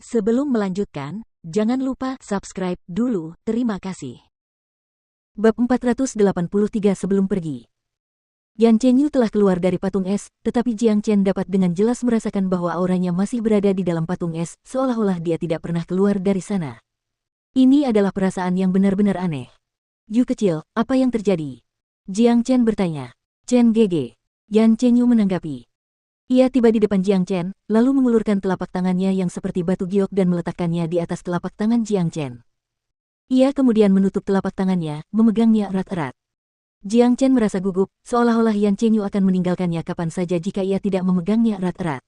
Sebelum melanjutkan, jangan lupa subscribe dulu, terima kasih. Bab 483 sebelum pergi. Yan Chenyu telah keluar dari patung es, tetapi Jiang Chen dapat dengan jelas merasakan bahwa auranya masih berada di dalam patung es, seolah-olah dia tidak pernah keluar dari sana. Ini adalah perasaan yang benar-benar aneh. Yu kecil, apa yang terjadi? Jiang Chen bertanya. Chen Gege. Yan Chenyu menanggapi. Ia tiba di depan Jiang Chen, lalu mengulurkan telapak tangannya yang seperti batu giok dan meletakkannya di atas telapak tangan Jiang Chen. Ia kemudian menutup telapak tangannya, memegangnya erat-erat. Jiang Chen merasa gugup, seolah-olah Yan Chenyu akan meninggalkannya kapan saja jika ia tidak memegangnya erat-erat.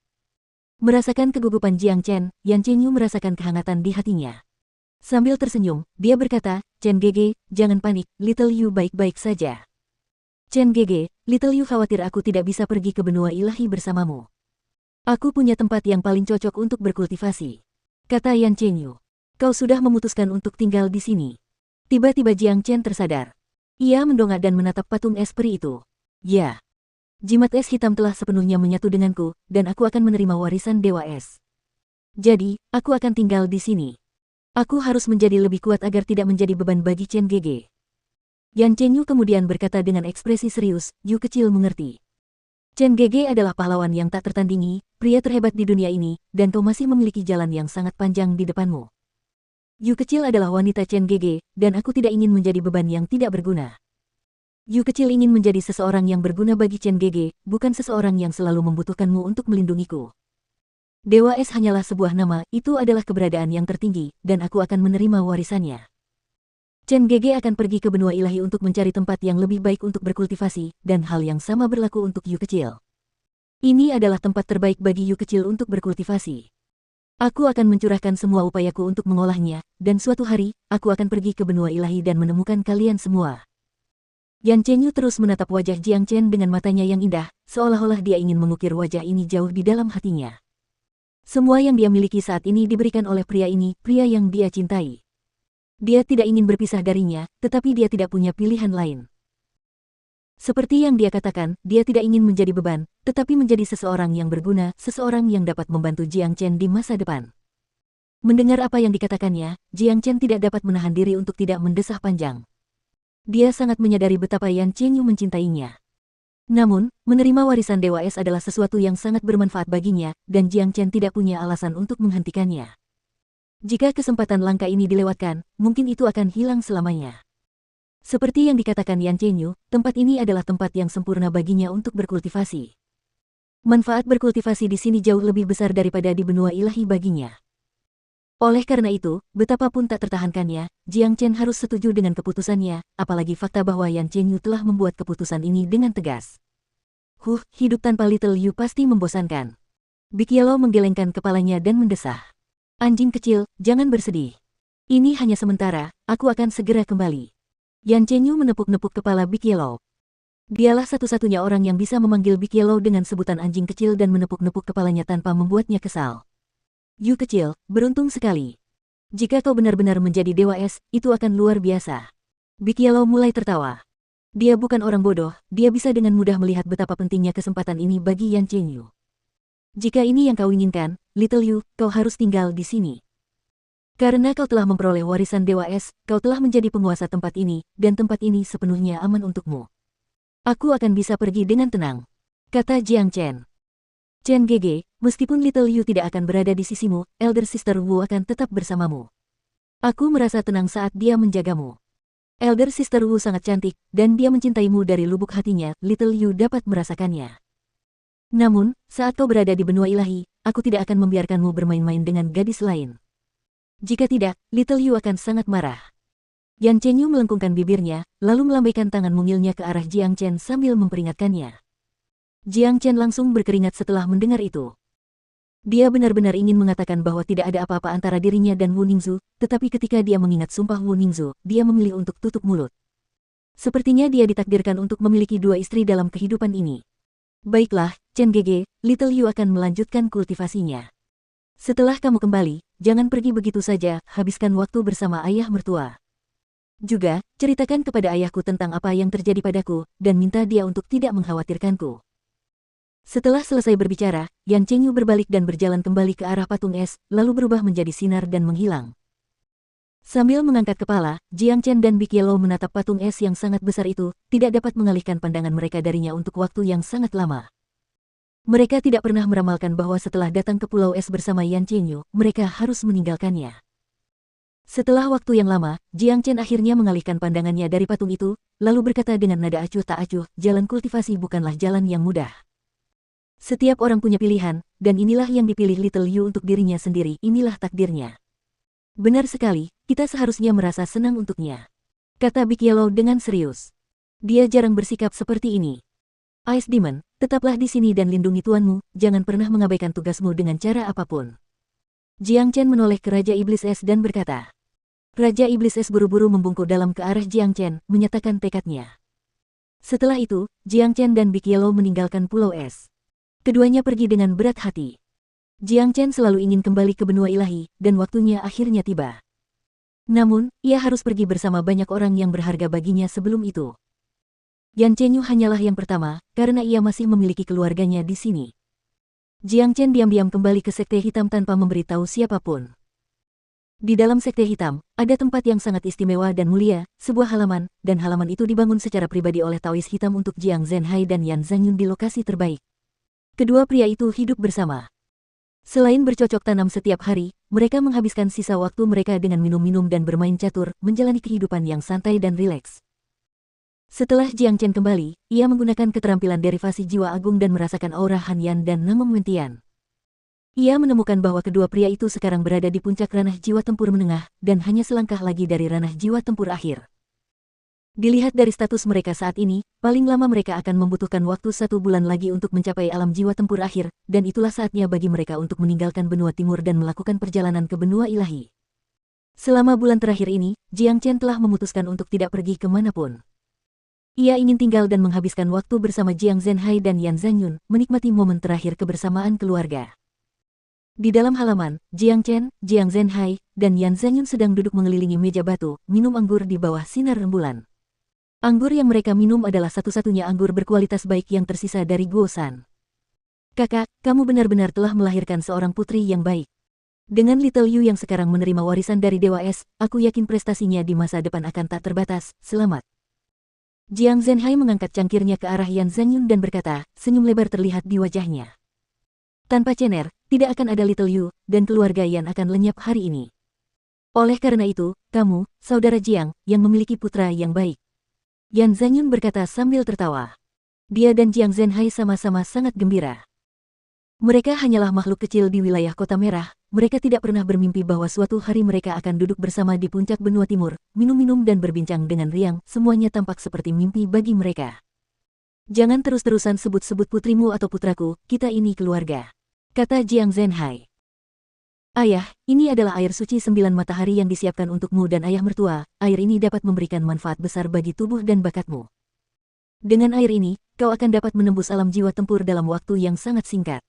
Merasakan kegugupan Jiang Chen, Yan Chenyu merasakan kehangatan di hatinya. Sambil tersenyum, dia berkata, Chen Gege, jangan panik, Little Yu baik-baik saja. Chen Gege, Little Yu khawatir aku tidak bisa pergi ke benua ilahi bersamamu. Aku punya tempat yang paling cocok untuk berkultivasi, kata Yan Chenyu. Kau sudah memutuskan untuk tinggal di sini. Tiba-tiba Jiang Chen tersadar. Ia mendongak dan menatap patung es peri itu. Ya. Jimat es hitam telah sepenuhnya menyatu denganku, dan aku akan menerima warisan Dewa Es. Jadi, aku akan tinggal di sini. Aku harus menjadi lebih kuat agar tidak menjadi beban bagi Chen Gege. Yan Chenyu kemudian berkata dengan ekspresi serius, Yu kecil mengerti. Chen Gege adalah pahlawan yang tak tertandingi, pria terhebat di dunia ini, dan kau masih memiliki jalan yang sangat panjang di depanmu. Yu kecil adalah wanita Chen Gege, dan aku tidak ingin menjadi beban yang tidak berguna. Yu kecil ingin menjadi seseorang yang berguna bagi Chen Gege, bukan seseorang yang selalu membutuhkanmu untuk melindungiku. Dewa Es hanyalah sebuah nama, itu adalah keberadaan yang tertinggi, dan aku akan menerima warisannya. Chen Gege akan pergi ke benua ilahi untuk mencari tempat yang lebih baik untuk berkultivasi, dan hal yang sama berlaku untuk Yu kecil. Ini adalah tempat terbaik bagi Yu kecil untuk berkultivasi. Aku akan mencurahkan semua upayaku untuk mengolahnya, dan suatu hari, aku akan pergi ke benua ilahi dan menemukan kalian semua. Yan Chenyu terus menatap wajah Jiang Chen dengan matanya yang indah, seolah-olah dia ingin mengukir wajah ini jauh di dalam hatinya. Semua yang dia miliki saat ini diberikan oleh pria ini, pria yang dia cintai. Dia tidak ingin berpisah darinya, tetapi dia tidak punya pilihan lain. Seperti yang dia katakan, dia tidak ingin menjadi beban, tetapi menjadi seseorang yang berguna, seseorang yang dapat membantu Jiang Chen di masa depan. Mendengar apa yang dikatakannya, Jiang Chen tidak dapat menahan diri untuk tidak mendesah panjang. Dia sangat menyadari betapa Yan Chenyu mencintainya. Namun, menerima warisan Dewa Es adalah sesuatu yang sangat bermanfaat baginya, dan Jiang Chen tidak punya alasan untuk menghentikannya. Jika kesempatan langka ini dilewatkan, mungkin itu akan hilang selamanya. Seperti yang dikatakan Yan Chenyu, tempat ini adalah tempat yang sempurna baginya untuk berkultivasi. Manfaat berkultivasi di sini jauh lebih besar daripada di benua ilahi baginya. Oleh karena itu, betapapun tak tertahankannya, Jiang Chen harus setuju dengan keputusannya, apalagi fakta bahwa Yan Chenyu telah membuat keputusan ini dengan tegas. Hidup tanpa Little Yu pasti membosankan. Big Yellow menggelengkan kepalanya dan mendesah. Anjing kecil, jangan bersedih. Ini hanya sementara, aku akan segera kembali. Yan Chenyu menepuk-nepuk kepala Big Yellow. Dialah satu-satunya orang yang bisa memanggil Big Yellow dengan sebutan anjing kecil dan menepuk-nepuk kepalanya tanpa membuatnya kesal. Yu kecil, beruntung sekali. Jika kau benar-benar menjadi Dewa Es, itu akan luar biasa. Big Yellow mulai tertawa. Dia bukan orang bodoh, dia bisa dengan mudah melihat betapa pentingnya kesempatan ini bagi Yan Chenyu. Jika ini yang kau inginkan, Little Yu, kau harus tinggal di sini. Karena kau telah memperoleh warisan Dewa Es, kau telah menjadi penguasa tempat ini, dan tempat ini sepenuhnya aman untukmu. Aku akan bisa pergi dengan tenang, kata Jiang Chen. Chen Gege, meskipun Little Yu tidak akan berada di sisimu, Elder Sister Wu akan tetap bersamamu. Aku merasa tenang saat dia menjagamu. Elder Sister Wu sangat cantik, dan dia mencintaimu dari lubuk hatinya, Little Yu dapat merasakannya. Namun, saat kau berada di benua ilahi, aku tidak akan membiarkanmu bermain-main dengan gadis lain. Jika tidak, Little Yu akan sangat marah. Yan Chenyu melengkungkan bibirnya, lalu melambaikan tangan mungilnya ke arah Jiang Chen sambil memperingatkannya. Jiang Chen langsung berkeringat setelah mendengar itu. Dia benar-benar ingin mengatakan bahwa tidak ada apa-apa antara dirinya dan Wu Ningzu, tetapi ketika dia mengingat sumpah Wu Ningzu, dia memilih untuk tutup mulut. Sepertinya dia ditakdirkan untuk memiliki dua istri dalam kehidupan ini. Baiklah, Chen Gege, Little Yu akan melanjutkan kultivasinya. Setelah kamu kembali, jangan pergi begitu saja, habiskan waktu bersama ayah mertua. Juga, ceritakan kepada ayahku tentang apa yang terjadi padaku, dan minta dia untuk tidak mengkhawatirkanku. Setelah selesai berbicara, Yang Chengyu berbalik dan berjalan kembali ke arah patung es, lalu berubah menjadi sinar dan menghilang. Sambil mengangkat kepala, Jiang Chen dan Big Yellow menatap patung es yang sangat besar itu, tidak dapat mengalihkan pandangan mereka darinya untuk waktu yang sangat lama. Mereka tidak pernah meramalkan bahwa setelah datang ke Pulau Es bersama Yan Chengyu, mereka harus meninggalkannya. Setelah waktu yang lama, Jiang Chen akhirnya mengalihkan pandangannya dari patung itu, lalu berkata dengan nada acuh tak acuh, jalan kultivasi bukanlah jalan yang mudah. Setiap orang punya pilihan, dan inilah yang dipilih Little Yu untuk dirinya sendiri, inilah takdirnya. Benar sekali, kita seharusnya merasa senang untuknya, kata Big Yellow dengan serius. Dia jarang bersikap seperti ini. Ice Demon, tetaplah di sini dan lindungi tuanmu, jangan pernah mengabaikan tugasmu dengan cara apapun. Jiang Chen menoleh ke Raja Iblis Es dan berkata. Raja Iblis Es buru-buru membungkuk dalam ke arah Jiang Chen, menyatakan tekadnya. Setelah itu, Jiang Chen dan Big Yellow meninggalkan Pulau Es. Keduanya pergi dengan berat hati. Jiang Chen selalu ingin kembali ke benua ilahi, dan waktunya akhirnya tiba. Namun, ia harus pergi bersama banyak orang yang berharga baginya sebelum itu. Yan Chengyu hanyalah yang pertama, karena ia masih memiliki keluarganya di sini. Jiang Chen diam-diam kembali ke Sekte Hitam tanpa memberitahu siapapun. Di dalam Sekte Hitam, ada tempat yang sangat istimewa dan mulia, sebuah halaman, dan halaman itu dibangun secara pribadi oleh Taois Hitam untuk Jiang Zhenhai dan Yan Zhangyun di lokasi terbaik. Kedua pria itu hidup bersama. Selain bercocok tanam setiap hari, mereka menghabiskan sisa waktu mereka dengan minum-minum dan bermain catur, menjalani kehidupan yang santai dan rileks. Setelah Jiang Chen kembali, ia menggunakan keterampilan derivasi jiwa agung dan merasakan aura Han Yan dan Nama Mentian. Ia menemukan bahwa kedua pria itu sekarang berada di puncak ranah jiwa tempur menengah, dan hanya selangkah lagi dari ranah jiwa tempur akhir. Dilihat dari status mereka saat ini, paling lama mereka akan membutuhkan waktu 1 bulan lagi untuk mencapai alam jiwa tempur akhir, dan itulah saatnya bagi mereka untuk meninggalkan benua timur dan melakukan perjalanan ke benua ilahi. Selama bulan terakhir ini, Jiang Chen telah memutuskan untuk tidak pergi kemanapun. Ia ingin tinggal dan menghabiskan waktu bersama Jiang Zhenhai dan Yan Zhangyun, menikmati momen terakhir kebersamaan keluarga. Di dalam halaman, Jiang Chen, Jiang Zhenhai, dan Yan Zhangyun sedang duduk mengelilingi meja batu, minum anggur di bawah sinar rembulan. Anggur yang mereka minum adalah satu-satunya anggur berkualitas baik yang tersisa dari Guosan. Kakak, kamu benar-benar telah melahirkan seorang putri yang baik. Dengan Little Yu yang sekarang menerima warisan dari Dewa Es, aku yakin prestasinya di masa depan akan tak terbatas, selamat. Jiang Zhenhai mengangkat cangkirnya ke arah Yan Zhangyun dan berkata, senyum lebar terlihat di wajahnya. Tanpa Cener, tidak akan ada Little Yu, dan keluarga Yan akan lenyap hari ini. Oleh karena itu, kamu, saudara Jiang, yang memiliki putra yang baik. Yan Zhangyun berkata sambil tertawa. Dia dan Jiang Zhenhai sama-sama sangat gembira. Mereka hanyalah makhluk kecil di wilayah Kota Merah, mereka tidak pernah bermimpi bahwa suatu hari mereka akan duduk bersama di puncak benua timur, minum-minum dan berbincang dengan riang, semuanya tampak seperti mimpi bagi mereka. Jangan terus-terusan sebut-sebut putrimu atau putraku, kita ini keluarga, kata Jiang Zhenhai. Ayah, ini adalah air suci 9 matahari yang disiapkan untukmu dan ayah mertua, air ini dapat memberikan manfaat besar bagi tubuh dan bakatmu. Dengan air ini, kau akan dapat menembus alam jiwa tempur dalam waktu yang sangat singkat.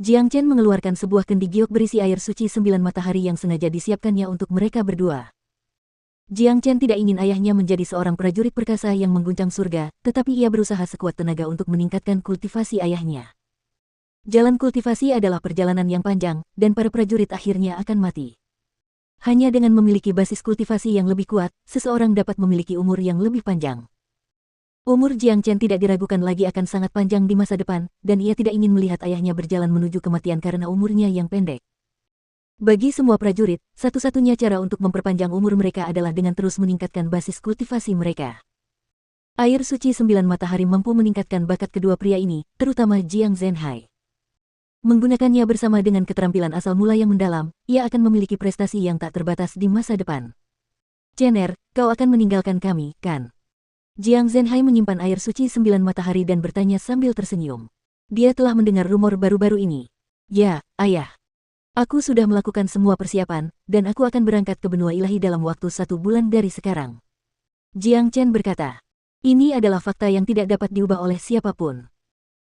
Jiang Chen mengeluarkan sebuah kendi giok berisi air suci 9 matahari yang sengaja disiapkannya untuk mereka berdua. Jiang Chen tidak ingin ayahnya menjadi seorang prajurit perkasa yang mengguncang surga, tetapi ia berusaha sekuat tenaga untuk meningkatkan kultivasi ayahnya. Jalan kultivasi adalah perjalanan yang panjang, dan para prajurit akhirnya akan mati. Hanya dengan memiliki basis kultivasi yang lebih kuat, seseorang dapat memiliki umur yang lebih panjang. Umur Jiang Chen tidak diragukan lagi akan sangat panjang di masa depan, dan ia tidak ingin melihat ayahnya berjalan menuju kematian karena umurnya yang pendek. Bagi semua prajurit, satu-satunya cara untuk memperpanjang umur mereka adalah dengan terus meningkatkan basis kultivasi mereka. Air suci 9 matahari mampu meningkatkan bakat kedua pria ini, terutama Jiang Zhenhai. Menggunakannya bersama dengan keterampilan asal mula yang mendalam, ia akan memiliki prestasi yang tak terbatas di masa depan. Cener, kau akan meninggalkan kami, kan? Jiang Zhenhai menyimpan air suci 9 matahari dan bertanya sambil tersenyum. Dia telah mendengar rumor baru-baru ini. Ya, ayah. Aku sudah melakukan semua persiapan, dan aku akan berangkat ke benua ilahi dalam waktu 1 bulan dari sekarang. Jiang Chen berkata. Ini adalah fakta yang tidak dapat diubah oleh siapapun.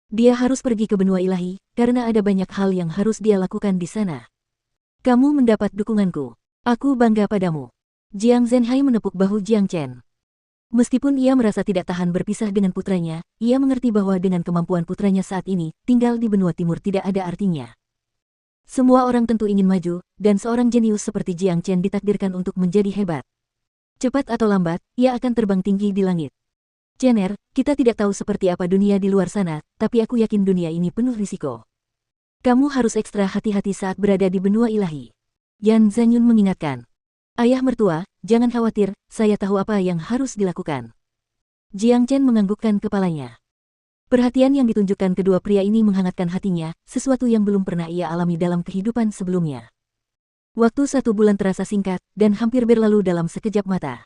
Dia harus pergi ke benua ilahi, karena ada banyak hal yang harus dia lakukan di sana. Kamu mendapat dukunganku. Aku bangga padamu. Jiang Zhenhai menepuk bahu Jiang Chen. Meskipun ia merasa tidak tahan berpisah dengan putranya, ia mengerti bahwa dengan kemampuan putranya saat ini, tinggal di benua timur tidak ada artinya. Semua orang tentu ingin maju, dan seorang jenius seperti Jiang Chen ditakdirkan untuk menjadi hebat. Cepat atau lambat, ia akan terbang tinggi di langit. Cener, kita tidak tahu seperti apa dunia di luar sana, tapi aku yakin dunia ini penuh risiko. Kamu harus ekstra hati-hati saat berada di benua ilahi. Yan Zanyun mengingatkan. Ayah mertua, jangan khawatir, saya tahu apa yang harus dilakukan. Jiang Chen menganggukkan kepalanya. Perhatian yang ditunjukkan kedua pria ini menghangatkan hatinya, sesuatu yang belum pernah ia alami dalam kehidupan sebelumnya. Waktu 1 bulan terasa singkat, dan hampir berlalu dalam sekejap mata.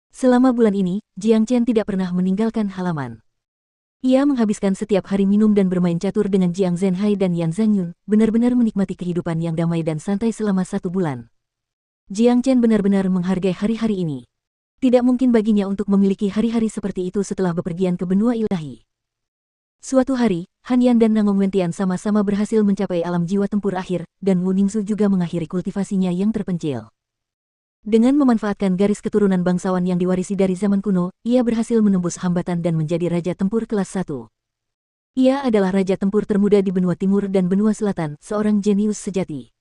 Selama bulan ini, Jiang Chen tidak pernah meninggalkan halaman. Ia menghabiskan setiap hari minum dan bermain catur dengan Jiang Zhenhai dan Yan Zanyun, benar-benar menikmati kehidupan yang damai dan santai selama 1 bulan. Jiang Chen benar-benar menghargai hari-hari ini. Tidak mungkin baginya untuk memiliki hari-hari seperti itu setelah bepergian ke benua ilahi. Suatu hari, Han Yan dan Nangong Wentian sama-sama berhasil mencapai alam jiwa tempur akhir, dan Wu Ningzu juga mengakhiri kultivasinya yang terpencil. Dengan memanfaatkan garis keturunan bangsawan yang diwarisi dari zaman kuno, ia berhasil menembus hambatan dan menjadi Raja Tempur kelas 1. Ia adalah Raja Tempur termuda di benua timur dan benua selatan, seorang jenius sejati.